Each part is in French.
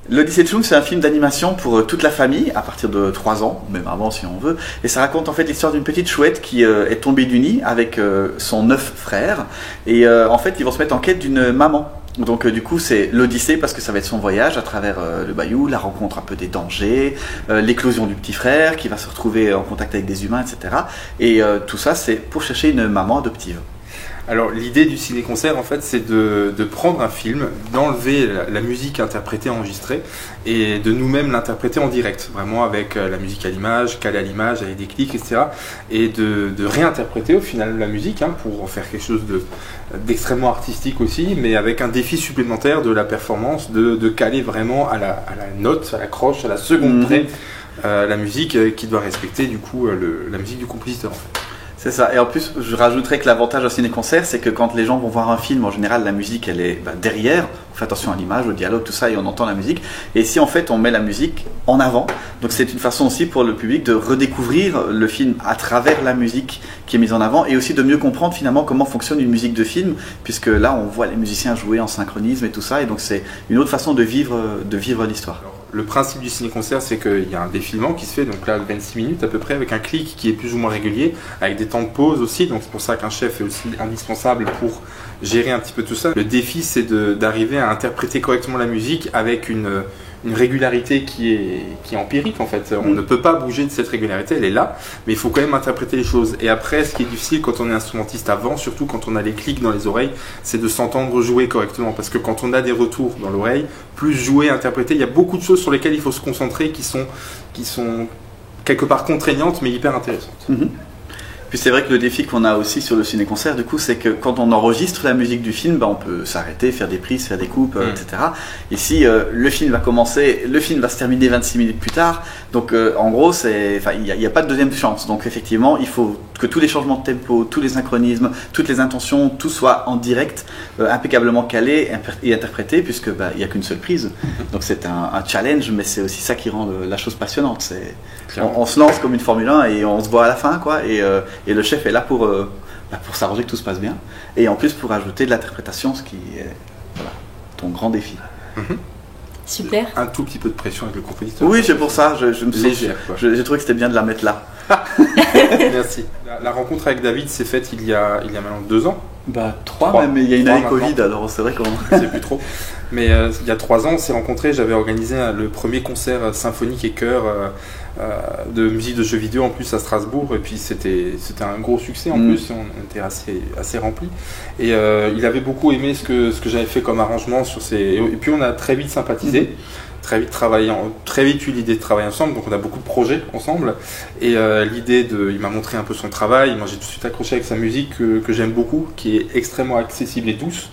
L'Odyssée de Choum, c'est un film d'animation pour toute la famille, à partir de 3 ans, même avant si on veut. Et ça raconte en fait l'histoire d'une petite chouette qui est tombée du nid avec son 9 frères. Et en fait, ils vont se mettre en quête d'une maman. Donc du coup, c'est l'Odyssée parce que ça va être son voyage à travers le bayou, la rencontre un peu des dangers, l'éclosion du petit frère qui va se retrouver en contact avec des humains, etc. Et tout ça, c'est pour chercher une maman adoptive. Alors l'idée du ciné-concert en fait c'est de prendre un film, d'enlever la musique interprétée, enregistrée et de nous-mêmes l'interpréter en direct, vraiment avec la musique à l'image, calée à l'image, avec des clics, etc. Et de réinterpréter au final la musique pour en faire quelque chose d'extrêmement artistique aussi, mais avec un défi supplémentaire de la performance, de caler vraiment à la note, à la croche, à la seconde près la musique qui doit respecter du coup la musique du compositeur en fait. C'est ça, et en plus je rajouterais que l'avantage au ciné-concert c'est que quand les gens vont voir un film, en général la musique elle est derrière, on fait attention à l'image, au dialogue, tout ça et on entend la musique, et ici en fait on met la musique en avant, donc c'est une façon aussi pour le public de redécouvrir le film à travers la musique qui est mise en avant, et aussi de mieux comprendre finalement comment fonctionne une musique de film, puisque là on voit les musiciens jouer en synchronisme et tout ça, et donc c'est une autre façon de vivre l'histoire. Le principe du ciné-concert, c'est qu'il y a un défilement qui se fait, donc là 26 minutes à peu près, avec un clic qui est plus ou moins régulier, avec des temps de pause aussi, donc c'est pour ça qu'un chef est aussi indispensable pour gérer un petit peu tout ça. Le défi, c'est d'arriver à interpréter correctement la musique avec une régularité qui est empirique en fait. On ne peut pas bouger de cette régularité, elle est là, mais il faut quand même interpréter les choses. Et après, ce qui est difficile quand on est instrumentiste avant, surtout quand on a les clics dans les oreilles, c'est de s'entendre jouer correctement. Parce que quand on a des retours dans l'oreille, plus jouer, interpréter, il y a beaucoup de choses sur lesquelles il faut se concentrer qui sont quelque part contraignantes mais hyper intéressantes. Puis c'est vrai que le défi qu'on a aussi sur le ciné-concert, du coup, c'est que quand on enregistre la musique du film, on peut s'arrêter, faire des prises, faire des coupes, etc. Ici, le film va commencer, le film va se terminer 26 minutes plus tard. Donc, en gros, il n'y a pas de deuxième chance. Donc, effectivement, il faut que tous les changements de tempo, tous les synchronismes, toutes les intentions, tout soit en direct, impeccablement calé et interprété, puisque il n'y a qu'une seule prise. Donc, c'est un challenge, mais c'est aussi ça qui rend la chose passionnante. On se lance comme une Formule 1 et on se voit à la fin, quoi. Et le chef est là pour s'arranger que tout se passe bien. Et en plus pour ajouter de l'interprétation, ce qui est ton grand défi. Super. Un tout petit peu de pression avec le compositeur. Oui, c'est pour ça. J'ai trouvé que c'était bien de la mettre là. Merci. La rencontre avec David s'est faite il y a maintenant 2 ans. 3 même, mais il y a une année Covid, alors c'est vrai qu'on... C'est plus trop. Mais il y a 3 ans, on s'est rencontrés, j'avais organisé le premier concert symphonique et chœur de musique de jeux vidéo en plus à Strasbourg, et puis c'était un gros succès en plus, on était assez remplis. Et il avait beaucoup aimé ce que j'avais fait comme arrangement sur et puis on a très vite sympathisé. Très vite eu l'idée de travailler ensemble, donc on a beaucoup de projets ensemble, et il m'a montré un peu son travail, moi j'ai tout de suite accroché avec sa musique que j'aime beaucoup, qui est extrêmement accessible et douce,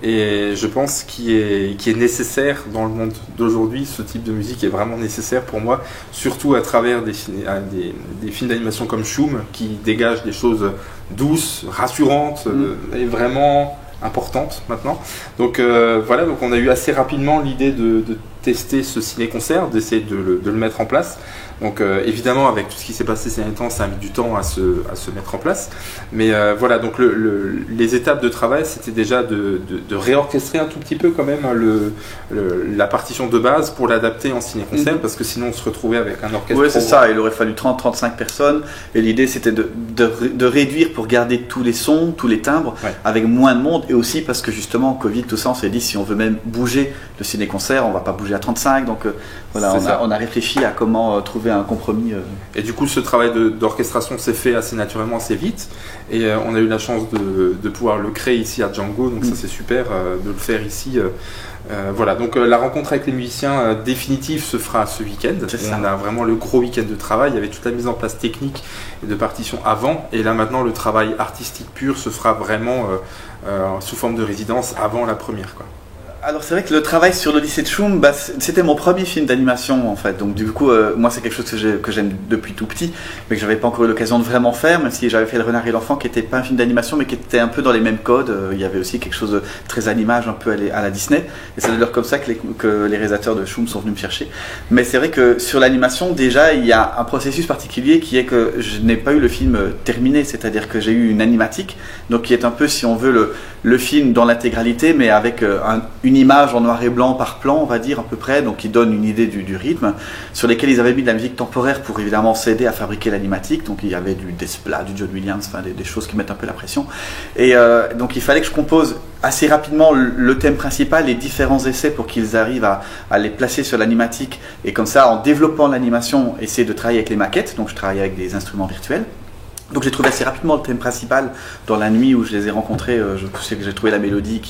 et je pense qui est nécessaire dans le monde d'aujourd'hui. Ce type de musique est vraiment nécessaire pour moi, surtout à travers des films d'animation comme Choum, qui dégagent des choses douces, rassurantes, et vraiment importantes maintenant. Donc voilà, donc on a eu assez rapidement l'idée de tester ce ciné-concert, d'essayer de le mettre en place. Donc évidemment, avec tout ce qui s'est passé ces derniers temps, ça a mis du temps à se mettre en place. Mais voilà, donc les étapes de travail, c'était déjà de réorchestrer un tout petit peu quand même la partition de base pour l'adapter en ciné-concert, parce que sinon on se retrouvait avec un orchestre. Oui, c'est ça, il aurait fallu 30-35 personnes, et l'idée c'était de réduire pour garder tous les sons, tous les timbres, avec moins de monde, et aussi parce que justement, Covid, tout ça, on s'est dit, si on veut même bouger le ciné-concert, on va pas bouger à 35, donc voilà, on a réfléchi à comment trouver un compromis. Et du coup, ce travail d'orchestration s'est fait assez naturellement, assez vite, et on a eu la chance de pouvoir le créer ici à Django, donc ça c'est super de le faire ici. Voilà, donc la rencontre avec les musiciens définitive se fera ce week-end. On a vraiment le gros week-end de travail, il y avait toute la mise en place technique et de partition avant, et là maintenant le travail artistique pur se fera vraiment sous forme de résidence avant la première, quoi. Alors c'est vrai que le travail sur l'Odyssée de Choum, c'était mon premier film d'animation en fait, donc du coup moi c'est quelque chose que j'aime depuis tout petit, mais que j'avais pas encore eu l'occasion de vraiment faire, même si j'avais fait Le Renard et l'Enfant qui était pas un film d'animation mais qui était un peu dans les mêmes codes. Il y avait aussi quelque chose de très à l'image, un peu à la Disney, et c'est d'ailleurs comme ça que les réalisateurs de Choum sont venus me chercher. Mais c'est vrai que sur l'animation déjà il y a un processus particulier qui est que je n'ai pas eu le film terminé, c'est-à-dire que j'ai eu une animatique, donc qui est un peu, si on veut, le film dans l'intégralité, mais avec une une image en noir et blanc par plan, on va dire à peu près, donc qui donne une idée du rythme, sur lesquels ils avaient mis de la musique temporaire pour évidemment s'aider à fabriquer l'animatique. Donc il y avait du Desplat, du John Williams, enfin des choses qui mettent un peu la pression. Et donc il fallait que je compose assez rapidement le thème principal, les différents essais pour qu'ils arrivent à les placer sur l'animatique, et comme ça, en développant l'animation, essayer de travailler avec les maquettes. Donc je travaille avec des instruments virtuels. Donc j'ai trouvé assez rapidement le thème principal dans la nuit où je les ai rencontrés. Je sais que j'ai trouvé la mélodie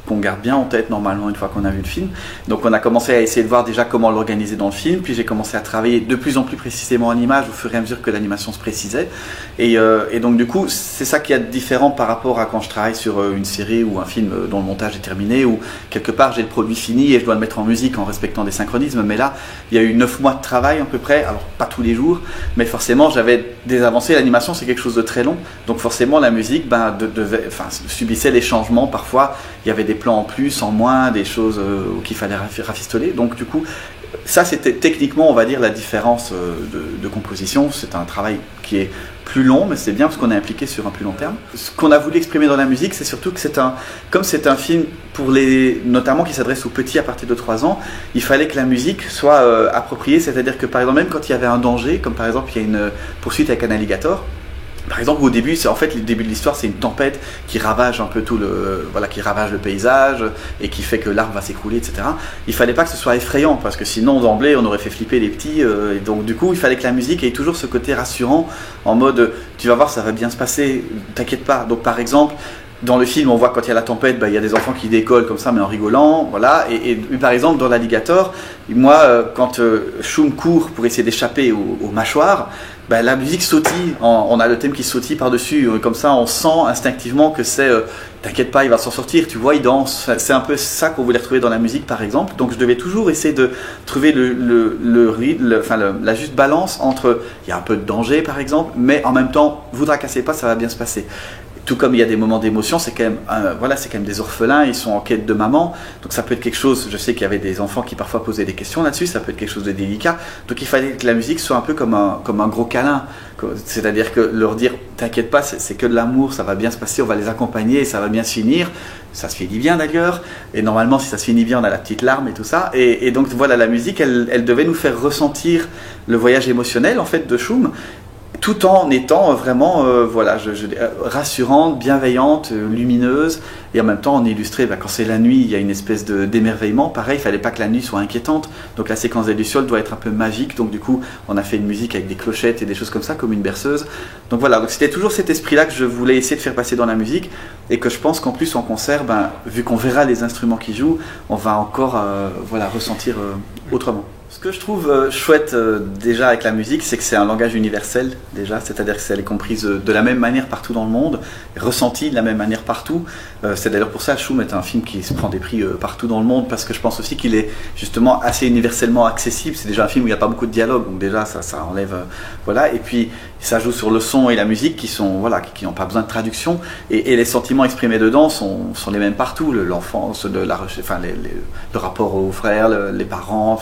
qu'on garde bien en tête normalement une fois qu'on a vu le film. Donc on a commencé à essayer de voir déjà comment l'organiser dans le film. Puis j'ai commencé à travailler de plus en plus précisément en image au fur et à mesure que l'animation se précisait. Et donc du coup c'est ça qui est différent par rapport à quand je travaille sur une série ou un film dont le montage est terminé, où quelque part j'ai le produit fini et je dois le mettre en musique en respectant des synchronismes. Mais là il y a eu 9 mois de travail à peu près, alors pas tous les jours, mais forcément j'avais des avancées. L'animation c'est quelque chose de très long, donc forcément la musique subissait les changements. Parfois il y avait des plans en plus, en moins, des choses qu'il fallait rafistoler. Donc du coup ça c'était techniquement on va dire la différence de composition. C'est un travail qui est plus long, mais c'est bien parce qu'on est impliqué sur un plus long terme. Ce qu'on a voulu exprimer dans la musique, c'est surtout que comme c'est un film pour notamment qui s'adresse aux petits à partir de 3 ans, il fallait que la musique soit appropriée, c'est-à-dire que par exemple même quand il y avait un danger, comme par exemple il y a une poursuite avec un alligator. Par exemple, au début, le début de l'histoire, c'est une tempête qui ravage un peu qui ravage le paysage et qui fait que l'arbre va s'écrouler, etc. Il fallait pas que ce soit effrayant parce que sinon, d'emblée, on aurait fait flipper les petits. Et donc, du coup, il fallait que la musique ait toujours ce côté rassurant en mode, tu vas voir, ça va bien se passer, t'inquiète pas. Donc, par exemple, dans le film, on voit quand il y a la tempête, il y a des enfants qui décollent comme ça, mais en rigolant, voilà. Et par exemple, dans l'alligator, moi, quand Shum court pour essayer d'échapper aux mâchoires, la musique sautille, on a le thème qui sautille par-dessus, comme ça on sent instinctivement que c'est t'inquiète pas, il va s'en sortir, tu vois, il danse. C'est un peu ça qu'on voulait retrouver dans la musique par exemple. Donc je devais toujours essayer de trouver la juste balance entre, il y a un peu de danger par exemple, mais en même temps, vous tracassez pas, ça va bien se passer. Tout comme il y a des moments d'émotion, c'est quand même des orphelins, ils sont en quête de maman, donc ça peut être quelque chose, je sais qu'il y avait des enfants qui parfois posaient des questions là-dessus, ça peut être quelque chose de délicat, donc il fallait que la musique soit un peu comme un gros câlin, c'est-à-dire que leur dire t'inquiète pas, c'est que de l'amour, ça va bien se passer, on va les accompagner, ça va bien se finir, ça se finit bien d'ailleurs, et normalement si ça se finit bien on a la petite larme et tout ça, et donc voilà, la musique elle devait nous faire ressentir le voyage émotionnel en fait de Shum, tout en étant vraiment rassurante, bienveillante, lumineuse, et en même temps on illustrait, quand c'est la nuit, il y a une espèce d'émerveillement, pareil, il fallait pas que la nuit soit inquiétante, donc la séquence des lucioles doit être un peu magique, donc du coup on a fait une musique avec des clochettes et des choses comme ça, comme une berceuse, donc voilà, donc c'était toujours cet esprit là que je voulais essayer de faire passer dans la musique, et que je pense qu'en plus en concert, vu qu'on verra les instruments qui jouent, on va encore ressentir autrement. Ce que je trouve chouette déjà avec la musique, c'est que c'est un langage universel déjà, c'est-à-dire que elle est comprise de la même manière partout dans le monde, ressentie de la même manière partout. C'est d'ailleurs pour ça que Shum est un film qui se prend des prix partout dans le monde, parce que je pense aussi qu'il est justement assez universellement accessible. C'est déjà un film où il n'y a pas beaucoup de dialogue, donc déjà ça enlève et puis ça joue sur le son et la musique qui n'ont pas besoin de traduction, et les sentiments exprimés dedans sont les mêmes partout, l'enfance, le rapport aux frères, les parents,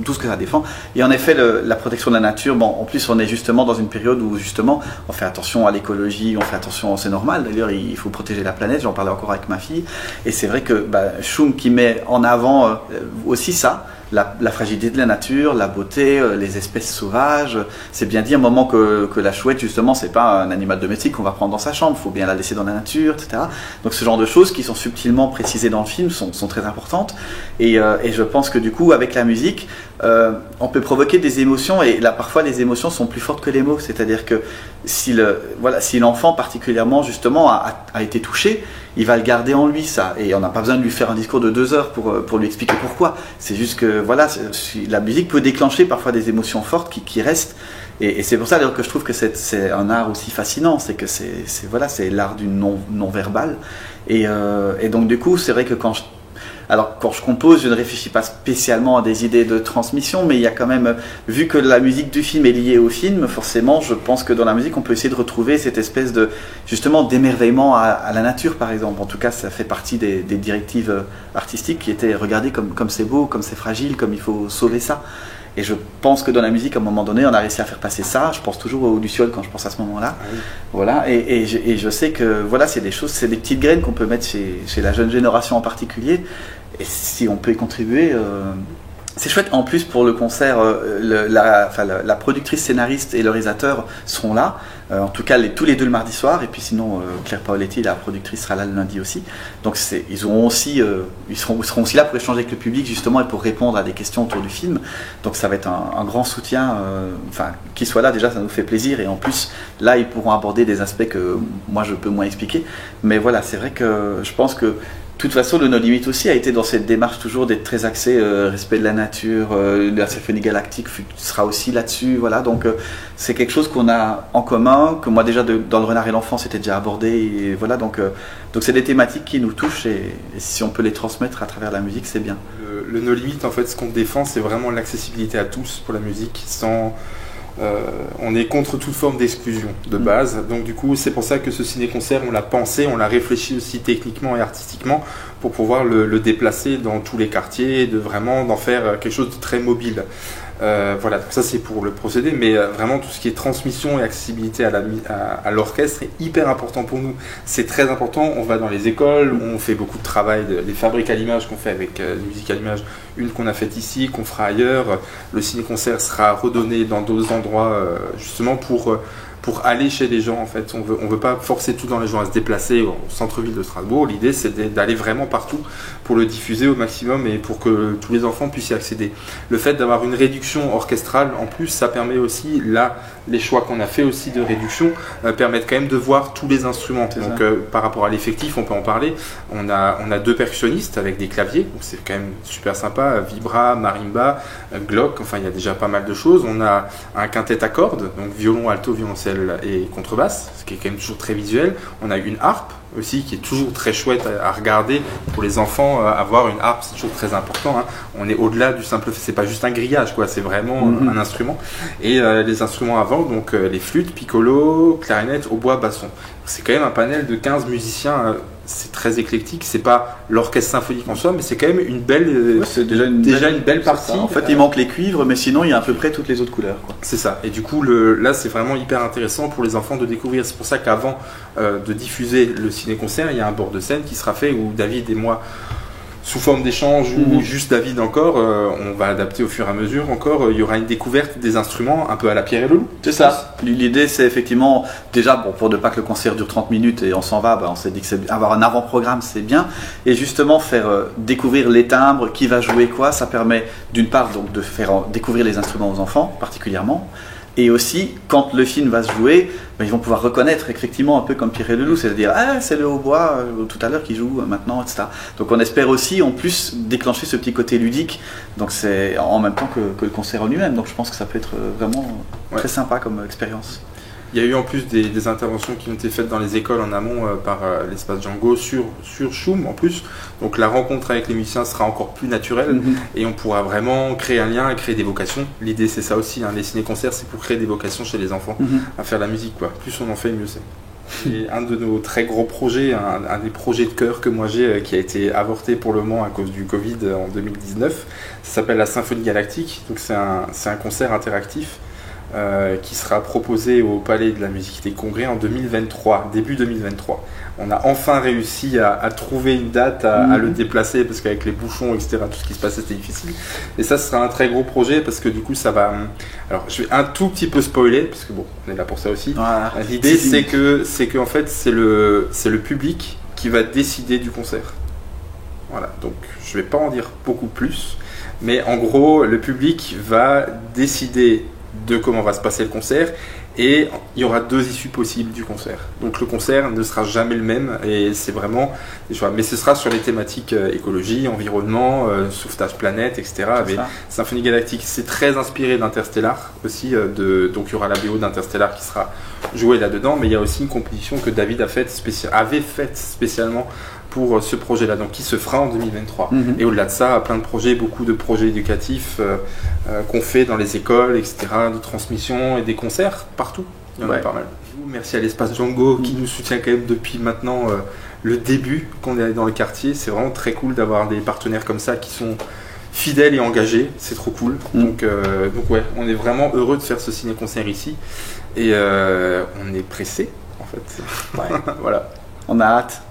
tout ce que ça défend. Et en effet, la protection de la nature, en plus on est justement dans une période où justement on fait attention à l'écologie, on fait attention, c'est normal d'ailleurs, il faut protéger la planète, j'en parlais encore avec ma fille, et c'est vrai que Shum qui met en avant aussi ça, la fragilité de la nature, la beauté, les espèces sauvages. C'est bien dit à un moment que la chouette, justement, c'est pas un animal domestique qu'on va prendre dans sa chambre, il faut bien la laisser dans la nature, etc. Donc ce genre de choses qui sont subtilement précisées dans le film sont très importantes. Et je pense que du coup, avec la musique, on peut provoquer des émotions, et là parfois les émotions sont plus fortes que les mots. C'est-à-dire que si l'enfant particulièrement justement a été touché, il va le garder en lui, ça, et on n'a pas besoin de lui faire un discours de 2 heures pour lui expliquer pourquoi. C'est juste que la musique peut déclencher parfois des émotions fortes qui restent, et c'est pour ça d'ailleurs que je trouve que c'est un art aussi fascinant, c'est que c'est l'art du non-verbal, et donc du coup c'est vrai que quand je compose, je ne réfléchis pas spécialement à des idées de transmission, mais il y a quand même, vu que la musique du film est liée au film, forcément, je pense que dans la musique, on peut essayer de retrouver cette espèce de, justement, d'émerveillement à la nature, par exemple. En tout cas, ça fait partie des directives artistiques qui étaient regardées comme c'est beau, comme c'est fragile, comme il faut sauver ça. Et je pense que dans la musique, à un moment donné, on a réussi à faire passer ça. Je pense toujours aux lucioles quand je pense à ce moment-là. Oui. Voilà. Et je sais que c'est des choses, c'est des petites graines qu'on peut mettre chez la jeune génération en particulier. et si on peut y contribuer, c'est chouette. En plus, pour le concert, la productrice, scénariste et le réalisateur seront là. En tout cas, tous les deux le mardi soir. Et puis sinon, Claire Paoletti, la productrice, sera là le lundi aussi. Donc ils seront aussi là pour échanger avec le public justement et pour répondre à des questions autour du film. Donc ça va être un grand soutien. Qu'ils soient là, déjà, ça nous fait plaisir. Et en plus, là, ils pourront aborder des aspects que moi, je peux moins expliquer. Mais voilà, c'est vrai que je pense que de toute façon, le No Limit aussi a été dans cette démarche toujours d'être très axé respect de la nature. La Symphonie Galactique sera aussi là-dessus. Voilà, donc c'est quelque chose qu'on a en commun, que moi déjà dans Le Renard et l'Enfant c'était déjà abordé. Et voilà, donc c'est des thématiques qui nous touchent et si on peut les transmettre à travers la musique, c'est bien. Le No Limit, en fait, ce qu'on défend, c'est vraiment l'accessibilité à tous pour la musique, sans... on est contre toute forme d'exclusion de base, donc du coup c'est pour ça que ce ciné-concert on l'a pensé, on l'a réfléchi aussi techniquement et artistiquement pour pouvoir le déplacer dans tous les quartiers, d'en faire quelque chose de très mobile. Voilà, donc ça c'est pour le procédé, mais vraiment tout ce qui est transmission et accessibilité à l'orchestre est hyper important pour nous. C'est très important, on va dans les écoles, on fait beaucoup de travail, les fabriques à l'image qu'on fait avec musique à l'image, une qu'on a faite ici, qu'on fera ailleurs. Le ciné-concert sera redonné dans d'autres endroits justement pour aller chez les gens en fait. On veut pas forcer tout dans les gens à se déplacer au centre-ville de Strasbourg. L'idée c'est d'aller vraiment partout pour le diffuser au maximum et pour que tous les enfants puissent y accéder. Le fait d'avoir une réduction orchestrale en plus, ça permet aussi, là, les choix qu'on a fait aussi de réduction permettent quand même de voir tous les instruments. Donc par rapport à l'effectif, on peut en parler. On a 2 percussionnistes avec des claviers, donc c'est quand même super sympa. Vibra, marimba, Glock, enfin il y a déjà pas mal de choses. On a un quintet à cordes, donc violon, alto, violoncelle et contrebasse, ce qui est quand même toujours très visuel. On a une harpe aussi qui est toujours très chouette à regarder pour les enfants. Avoir une harpe, c'est toujours très important, hein. On est au-delà du simple fait, c'est pas juste un grillage quoi, c'est vraiment un instrument. Et les instruments avant, donc les flûtes, piccolo, clarinette, hautbois, basson. C'est quand même un panel de 15 musiciens. C'est très éclectique, c'est pas l'orchestre symphonique en soi, mais c'est quand même une belle, c'est déjà une belle partie. En fait, il manque les cuivres, mais sinon il y a à peu près toutes les autres couleurs, quoi. C'est ça. Et du coup, là, c'est vraiment hyper intéressant pour les enfants de découvrir. C'est pour ça qu'avant de diffuser le ciné-concert, il y a un bord de scène qui sera fait où David et moi, sous forme d'échange ou juste David encore, on va adapter au fur et à mesure encore, il y aura une découverte des instruments un peu à la Pierre et le Loup. C'est ça. L'idée c'est effectivement, déjà pour ne pas que le concert dure 30 minutes et on s'en va, on s'est dit que avoir un avant-programme c'est bien. Et justement faire découvrir les timbres, qui va jouer quoi, ça permet d'une part donc, de faire découvrir les instruments aux enfants particulièrement. Et aussi, quand le film va se jouer, ils vont pouvoir reconnaître effectivement un peu comme Pierre et le Loup, c'est-à-dire « Ah, c'est le hautbois tout à l'heure qui joue maintenant, etc. » Donc on espère aussi en plus déclencher ce petit côté ludique, donc c'est en même temps que le concert en lui-même, donc je pense que ça peut être vraiment très sympa comme expérience. Il y a eu en plus des interventions qui ont été faites dans les écoles en amont par l'espace Django sur Choum en plus. Donc la rencontre avec les musiciens sera encore plus naturelle et on pourra vraiment créer un lien et créer des vocations. L'idée c'est ça aussi, hein, les ciné-concerts c'est pour créer des vocations chez les enfants à faire la musique, quoi. Plus on en fait, mieux c'est. Et un de nos très gros projets, un des projets de cœur que moi j'ai qui a été avorté pour le moment à cause du Covid en 2019, ça s'appelle la Symphonie Galactique. Donc c'est un concert interactif qui sera proposé au Palais de la Musique des Congrès en 2023, début 2023. On a enfin réussi à trouver une date, à le déplacer, parce qu'avec les bouchons, etc., tout ce qui se passait, c'était difficile. Et ça, ce sera un très gros projet, parce que du coup, ça va... Alors, je vais un tout petit peu spoiler, parce que bon, on est là pour ça aussi. Voilà. L'idée, c'est que en fait, c'est le public qui va décider du concert. Voilà, donc je vais pas en dire beaucoup plus, mais en gros, le public va décider de comment va se passer le concert et il y aura 2 issues possibles du concert. Donc le concert ne sera jamais le même et c'est vraiment des choix. Mais ce sera sur les thématiques écologie, environnement, sauvetage planète, etc. Mais Symphonie Galactique, c'est très inspiré d'Interstellar aussi. Donc il y aura la BO d'Interstellar qui sera jouée là-dedans, mais il y a aussi une composition que David avait faite spécialement pour ce projet-là, donc qui se fera en 2023. Et au-delà de ça, plein de projets, beaucoup de projets éducatifs qu'on fait dans les écoles, etc., de transmission et des concerts partout. Il y en a pas mal. Merci à l'espace Django qui nous soutient quand même depuis maintenant le début qu'on est dans le quartier. C'est vraiment très cool d'avoir des partenaires comme ça qui sont fidèles et engagés. C'est trop cool. Donc ouais, on est vraiment heureux de faire ce ciné-concert ici. Et on est pressé en fait. Ouais. Voilà. On a hâte.